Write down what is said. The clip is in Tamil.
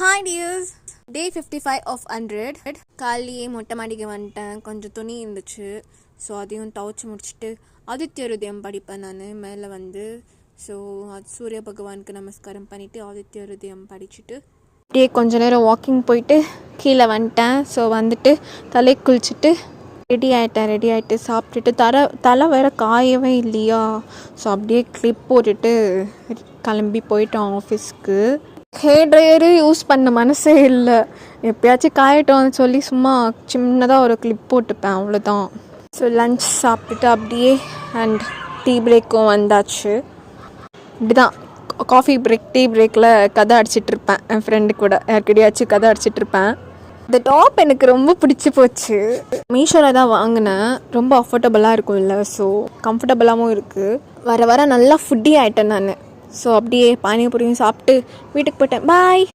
Hi tears, day 55 of 100. காலையே மொட்டை மாடிக்கு வந்துட்டேன். கொஞ்சம் துணி இருந்துச்சு, ஸோ அதையும் துவைச்சி முடிச்சுட்டு ஆதித்ய ஹிருதயம் படிப்பேன் நான் மேலே வந்து. ஸோ அது சூரிய பகவானுக்கு நமஸ்காரம் பண்ணிவிட்டு ஆதித்ய ஹிருதயம் படிச்சுட்டு அப்படியே கொஞ்ச நேரம் வாக்கிங் போயிட்டு கீழே வந்துட்டேன். ஸோ வந்துட்டு தலை குளிச்சுட்டு ரெடி ஆகிட்டு சாப்பிட்டுட்டு தலை வேறு காயவே இல்லையா, ஸோ அப்படியே கிளிப் போட்டுட்டு கிளம்பி போயிட்டோம் ஆஃபீஸ்க்கு. ஹேர் ட்ரையரு யூஸ் பண்ண மனசே இல்லை, எப்பயாச்சும் காயட்டோன்னு சொல்லி சும்மா சின்னதாக ஒரு கிளிப் போட்டுப்பேன், அவ்வளோதான். ஸோ லன்ச் சாப்பிட்டுட்டு அப்படியே அண்ட் டீ பிரேக்கும் வந்தாச்சு. இப்படி தான் காஃபி பிரேக் டீ பிரேக்கில் கதை அடிச்சிட்ருப்பேன் என் ஃப்ரெண்டு கூட, யார்கிட்டயாச்சும் கதை அடிச்சிட்ருப்பேன். இந்த டாப் எனக்கு ரொம்ப பிடிச்சி போச்சு. மீஷோவில் தான் வாங்கினேன், ரொம்ப அஃபோர்டபுளாக இருக்கும் இல்லை, ஸோ கம்ஃபர்டபுளாகவும் இருக்குது. வர வர நல்லா ஃபுட்டி ஆகிட்டேன் நான். ஸோ அப்படியே பானிபூரியும் சாப்பிட்டு வீட்டுக்கு போயிட்டேன். பாய்.